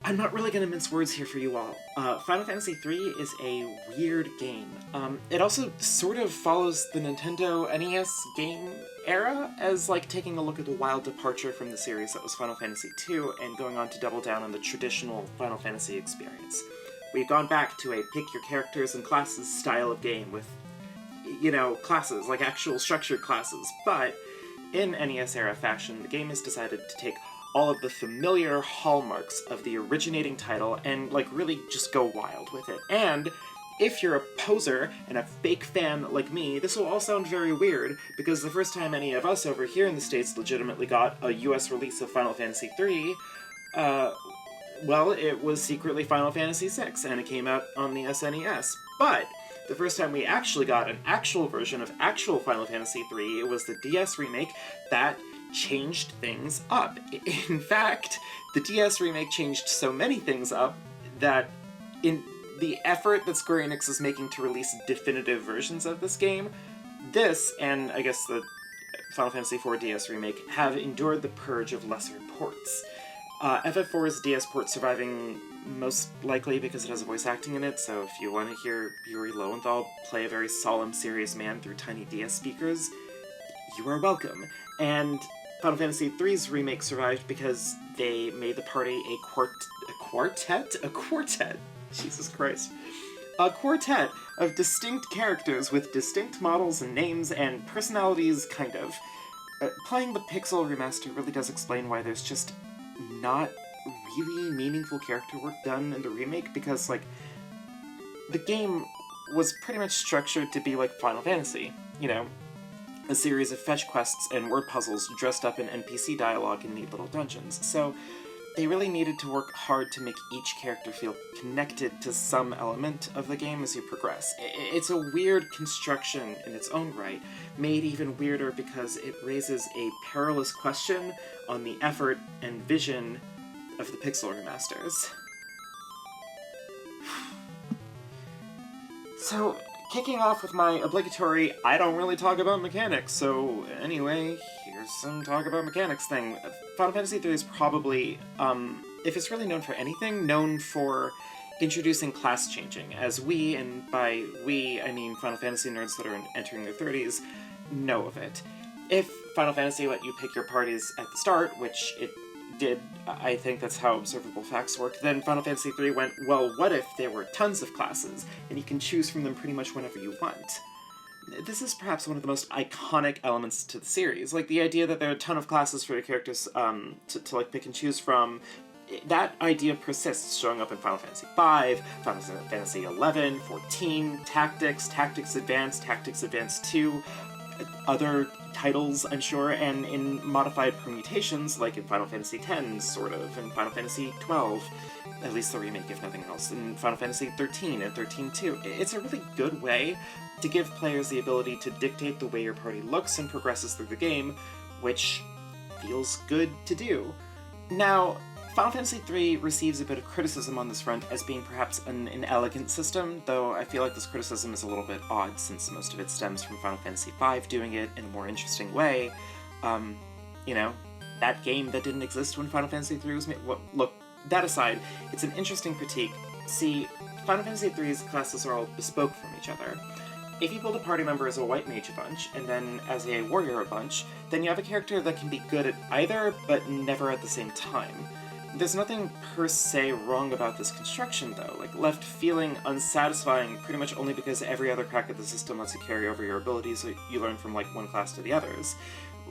I'm not really gonna mince words here for you all. Final Fantasy III is a weird game. It also sort of follows the Nintendo NES game era as like taking a look at the wild departure from the series that was Final Fantasy II and going on to double down on the traditional Final Fantasy experience. We've gone back to a pick your characters and classes style of game with, classes, like actual structured classes, but in NES era fashion, the game has decided to take all of the familiar hallmarks of the originating title and, really just go wild with it. And if you're a poser and a fake fan like me, this will all sound very weird, because the first time any of us over here in the States legitimately got a US release of Final Fantasy III, it was secretly Final Fantasy VI, and it came out on the SNES. But the first time we actually got an actual version of actual Final Fantasy III, it was the DS remake that changed things up. In fact, the DS remake changed so many things up that in the effort that Square Enix is making to release definitive versions of this game, this, and I guess the Final Fantasy IV DS remake, have endured the purge of lesser ports. FF4's DS port surviving most likely because it has voice acting in it, so if you want to hear Yuri Lowenthal play a very solemn, serious man through tiny DS speakers, you are welcome. And Final Fantasy III's remake survived because they made the party a quartet? Jesus Christ. A quartet of distinct characters with distinct models and names and personalities, kind of. Playing the Pixel Remaster really does explain why there's just not really meaningful character work done in the remake, because, the game was pretty much structured to be like Final Fantasy, a series of fetch quests and word puzzles dressed up in NPC dialogue in neat little dungeons. So they really needed to work hard to make each character feel connected to some element of the game as you progress. It's a weird construction in its own right, made even weirder because it raises a perilous question on the effort and vision of the Pixel Remasters. So, kicking off with my obligatory, I don't really talk about mechanics, so anyway, here's some talk about mechanics thing. Final Fantasy III is probably, if it's really known for anything, known for introducing class changing, as we, and by we, I mean Final Fantasy nerds that are entering their 30s, know of it. If Final Fantasy let you pick your parties at the start, which it did, I think that's how observable facts worked, then Final Fantasy III went, well, what if there were tons of classes, and you can choose from them pretty much whenever you want? This is perhaps one of the most iconic elements to the series, like the idea that there are a ton of classes for your characters to pick and choose from. That idea persists, showing up in Final Fantasy V, Final Fantasy XI, 14, Tactics, Tactics Advance 2, other titles, I'm sure, and in modified permutations, like in Final Fantasy X, sort of, and Final Fantasy XII, at least the remake, if nothing else, and Final Fantasy XIII and 13-2. It's a really good way to give players the ability to dictate the way your party looks and progresses through the game, which feels good to do. Now, Final Fantasy III receives a bit of criticism on this front as being perhaps an inelegant system, though I feel like this criticism is a little bit odd since most of it stems from Final Fantasy V doing it in a more interesting way. That game that didn't exist when Final Fantasy III was made. Look, that aside, it's an interesting critique. See, Final Fantasy III's classes are all bespoke from each other. If you build a party member as a white mage a bunch, and then as a warrior a bunch, then you have a character that can be good at either, but never at the same time. There's nothing per se wrong about this construction, though, left feeling unsatisfying pretty much only because every other crack at the system lets you carry over your abilities so you learn from, one class to the others.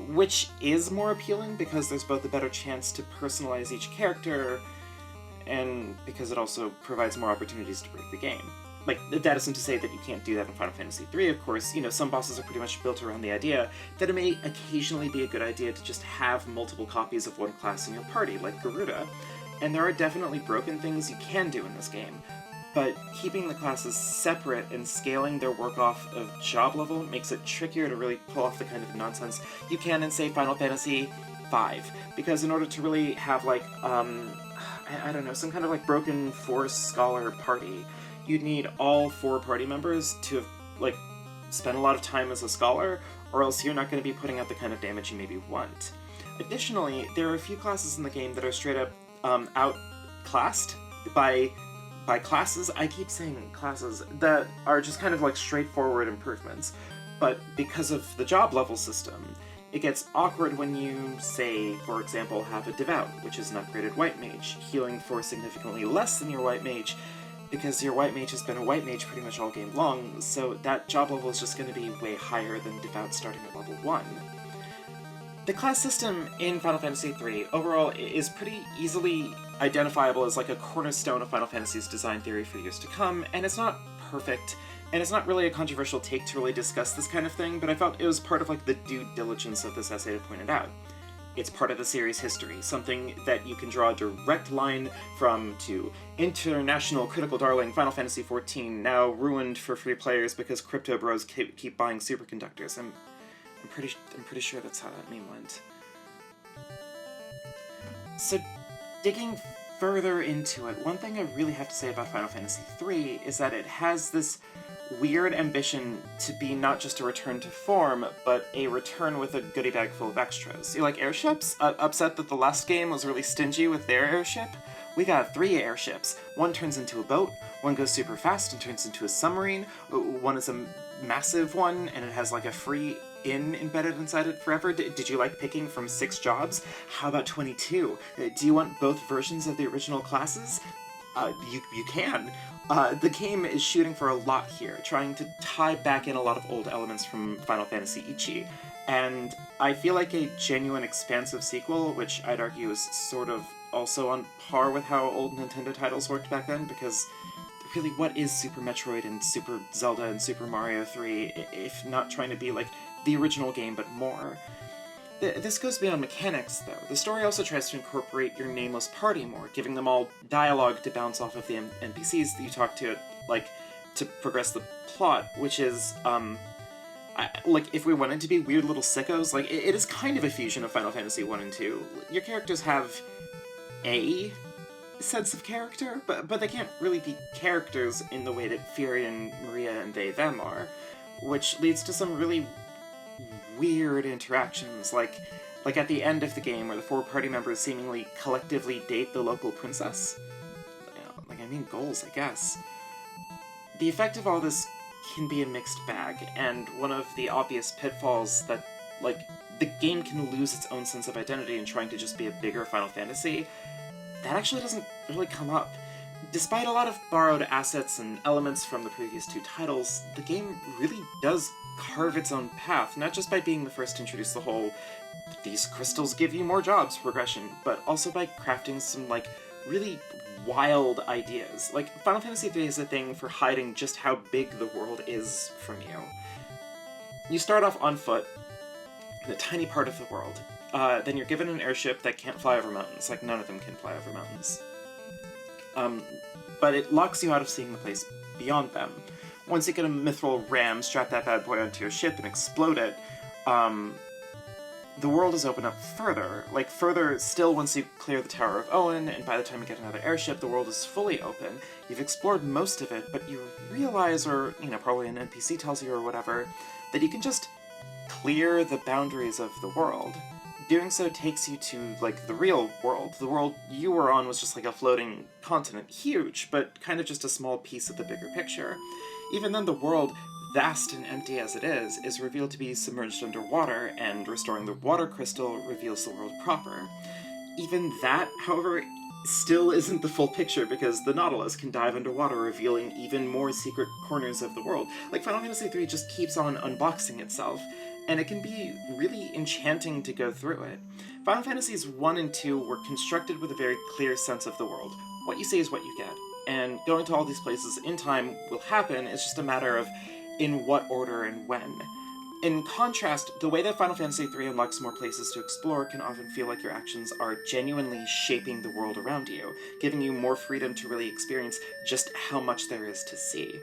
Which is more appealing because there's both a better chance to personalize each character, and because it also provides more opportunities to break the game. That isn't to say that you can't do that in Final Fantasy III, of course. Some bosses are pretty much built around the idea that it may occasionally be a good idea to just have multiple copies of one class in your party, like Garuda. And there are definitely broken things you can do in this game, but keeping the classes separate and scaling their work off of job level makes it trickier to really pull off the kind of nonsense you can in, say, Final Fantasy V. Because in order to really have, some kind of, broken force scholar party, you'd need all 4 party members to have, spend a lot of time as a scholar, or else you're not going to be putting out the kind of damage you maybe want. Additionally, there are a few classes in the game that are straight up classed by classes. I keep saying classes that are just kind of like straightforward improvements, but because of the job level system, it gets awkward when you, say, for example, have a Devout, which is an upgraded White Mage, healing for significantly less than your White Mage, because your White Mage has been a White Mage pretty much all game long, so that job level is just going to be way higher than Devout starting at level 1. The class system in Final Fantasy III overall is pretty easily identifiable as like a cornerstone of Final Fantasy's design theory for years to come, and it's not perfect, and it's not really a controversial take to really discuss this kind of thing, but I felt it was part of like the due diligence of this essay to point it out. It's part of the series' history, something that you can draw a direct line from to international critical darling Final Fantasy XIV, now ruined for free players because crypto bros keep buying superconductors. I'm pretty sure that's how that meme went. So, digging further into it, one thing I really have to say about Final Fantasy III is that it has this weird ambition to be not just a return to form, but a return with a goodie bag full of extras. You like airships? Upset that the last game was really stingy with their airship? We got 3 airships. One turns into a boat, one goes super fast and turns into a submarine, one is a massive one, and it has like a free inn embedded inside it forever. Did you like picking from 6 jobs? How about 22? Do you want both versions of the original classes? You can. The game is shooting for a lot here, trying to tie back in a lot of old elements from Final Fantasy Ichi, and I feel like a genuine expansive sequel, which I'd argue is sort of also on par with how old Nintendo titles worked back then, because really, what is Super Metroid and Super Zelda and Super Mario 3 if not trying to be like the original game but more? This goes beyond mechanics, though. The story also tries to incorporate your nameless party more, giving them all dialogue to bounce off of the NPCs that you talk to, like, to progress the plot, which is, like, if we wanted to be weird little sickos, like, it is kind of a fusion of Final Fantasy 1 and 2. Your characters have a sense of character, but they can't really be characters in the way that Furion, Maria, and them are, which leads to some really weird interactions, like at the end of the game where the 4 party members seemingly collectively date the local princess. I mean, goals, I guess. The effect of all this can be a mixed bag, and one of the obvious pitfalls that, like, the game can lose its own sense of identity in trying to just be a bigger Final Fantasy, that actually doesn't really come up. Despite a lot of borrowed assets and elements from the previous 2 titles, the game really does carve its own path, not just by being the first to introduce the whole "these crystals give you more jobs" progression, but also by crafting some, like, really wild ideas. Like, Final Fantasy III is a thing for hiding just how big the world is from you. You start off on foot, in a tiny part of the world. Then you're given an airship that can't fly over mountains. Like, none of them can fly over mountains. But it locks you out of seeing the place beyond them. Once you get a mithril ram, strap that bad boy onto your ship and explode it, the world is opened up further. Like, further still once you clear the Tower of Owen, and by the time you get another airship, the world is fully open. You've explored most of it, but you realize, or, probably an NPC tells you or whatever, that you can just clear the boundaries of the world. Doing so takes you to, like, the real world. The world you were on was just like a floating continent. Huge, but kind of just a small piece of the bigger picture. Even then, the world, vast and empty as it is revealed to be submerged underwater, and restoring the water crystal reveals the world proper. Even that, however, still isn't the full picture, because the Nautilus can dive underwater, revealing even more secret corners of the world. Like, Final Fantasy III just keeps on unboxing itself, and it can be really enchanting to go through it. Final Fantasies 1 and 2 were constructed with a very clear sense of the world. What you see is what you get, and going to all these places in time will happen, it's just a matter of in what order and when. In contrast, the way that Final Fantasy III unlocks more places to explore can often feel like your actions are genuinely shaping the world around you, giving you more freedom to really experience just how much there is to see.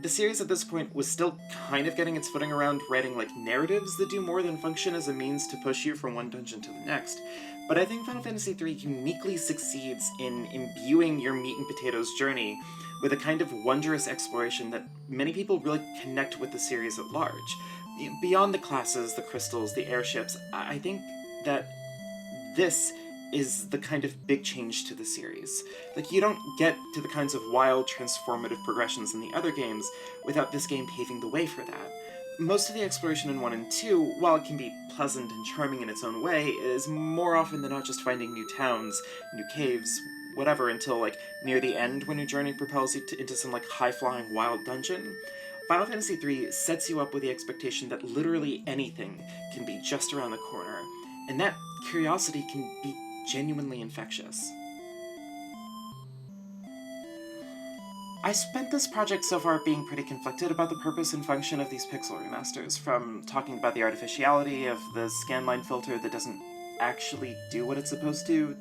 The series at this point was still kind of getting its footing around writing, like, narratives that do more than function as a means to push you from one dungeon to the next, but I think Final Fantasy III uniquely succeeds in imbuing your meat and potatoes journey with a kind of wondrous exploration that many people really connect with the series at large. Beyond the classes, the crystals, the airships, I think that this is the kind of big change to the series. Like, you don't get to the kinds of wild, transformative progressions in the other games without this game paving the way for that. Most of the exploration in 1 and 2, while it can be pleasant and charming in its own way, is more often than not just finding new towns, new caves, whatever, until, like, near the end when your journey propels you into some, like, high-flying wild dungeon. Final Fantasy III sets you up with the expectation that literally anything can be just around the corner, and that curiosity can be genuinely infectious. I spent this project so far being pretty conflicted about the purpose and function of these Pixel Remasters, from talking about the artificiality of the scanline filter that doesn't actually do what it's supposed to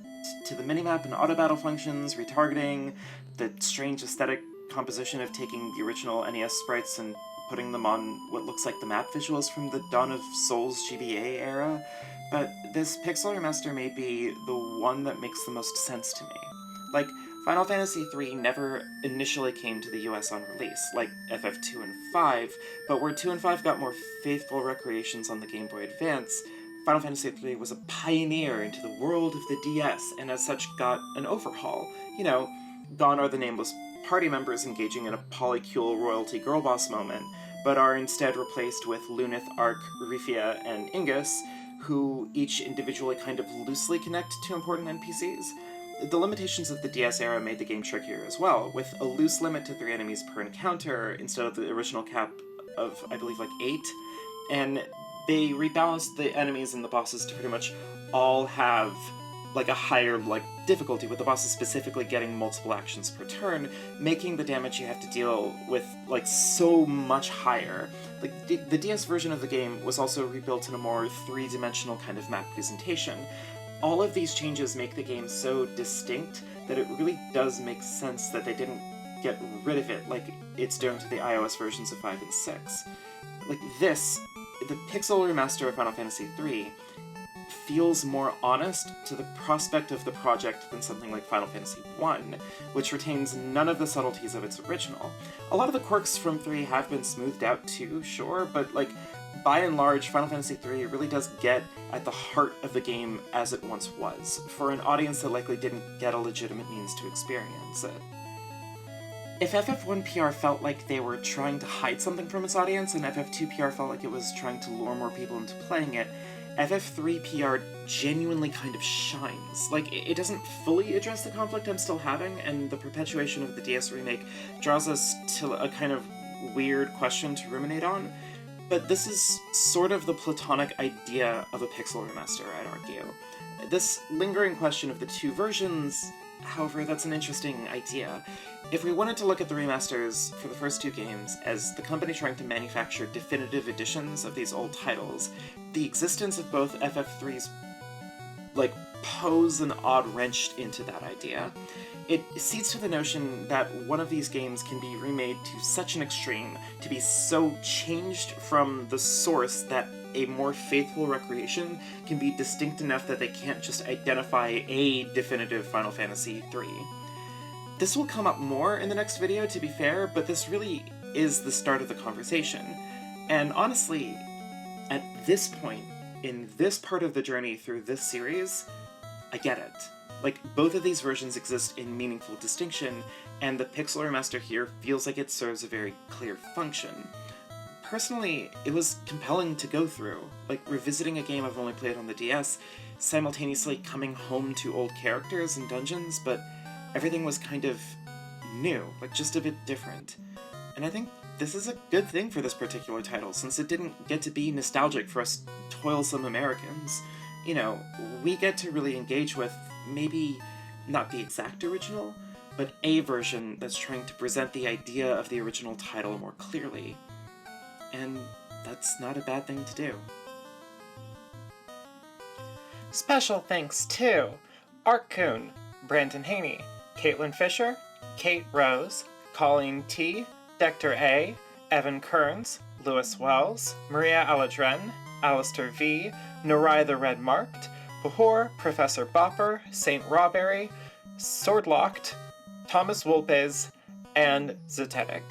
the minimap and auto-battle functions, retargeting, the strange aesthetic composition of taking the original NES sprites and putting them on what looks like the map visuals from the Dawn of Souls GBA era, but this Pixel Remaster may be the one that makes the most sense to me. Like, Final Fantasy III never initially came to the US on release, like FF2 and 5, but where 2 and 5 got more faithful recreations on the Game Boy Advance, Final Fantasy III was a pioneer into the world of the DS, and as such got an overhaul. You know, gone are the nameless party members engaging in a polycule royalty girl boss moment, but are instead replaced with Lunith, Ark, Rifia, and Ingus, who each individually kind of loosely connect to important NPCs. The limitations of the DS era made the game trickier as well, with a loose limit to 3 enemies per encounter instead of the original cap of, I believe, like 8, and they rebalanced the enemies and the bosses to pretty much all have like a higher difficulty, with the bosses specifically getting multiple actions per turn, making the damage you have to deal with so much higher. Like the DS version of the game was also rebuilt in a more three-dimensional kind of map presentation. All of these changes make the game so distinct that it really does make sense that they didn't get rid of it like it's doing to the iOS versions of 5 and 6. Like this, the Pixel Remaster of Final Fantasy III feels more honest to the prospect of the project than something like Final Fantasy I, which retains none of the subtleties of its original. A lot of the quirks from 3 have been smoothed out too, sure, but by and large, Final Fantasy III really does get at the heart of the game as it once was, for an audience that likely didn't get a legitimate means to experience it. If FF1 PR felt like they were trying to hide something from its audience, and FF2 PR felt like it was trying to lure more people into playing it, FF3 PR genuinely kind of shines. It doesn't fully address the conflict I'm still having, and the perpetuation of the DS remake draws us to a kind of weird question to ruminate on, but this is sort of the platonic idea of a Pixel Remaster, I'd argue. This lingering question of the two versions, however, that's an interesting idea. If we wanted to look at the remasters for the first two games as the company trying to manufacture definitive editions of these old titles, the existence of both FF3's pose an odd wrench into that idea. It cedes to the notion that one of these games can be remade to such an extreme, to be so changed from the source that a more faithful recreation can be distinct enough that they can't just identify a definitive Final Fantasy III. This will come up more in the next video, to be fair, but this really is the start of the conversation. And honestly, at this point, in this part of the journey through this series, I get it. Both of these versions exist in meaningful distinction, and the Pixel Remaster here feels like it serves a very clear function. Personally, it was compelling to go through, revisiting a game I've only played on the DS, simultaneously coming home to old characters and dungeons, but everything was kind of new, just a bit different. And I think this is a good thing for this particular title, since it didn't get to be nostalgic for us toilsome Americans. You know, we get to really engage with maybe not the exact original, but a version that's trying to present the idea of the original title more clearly. And that's not a bad thing to do. Special thanks to Art Kuhn, Brandon Haney, Caitlin Fisher, Kate Rose, Colleen T., Dector A., Evan Kearns, Lewis Wells, Maria Aladren, Alistair V., Norai the Red Marked, Bahor, Professor Bopper, Saint Rawberry, Swordlocked, Thomas Wolpes, and Zetetic.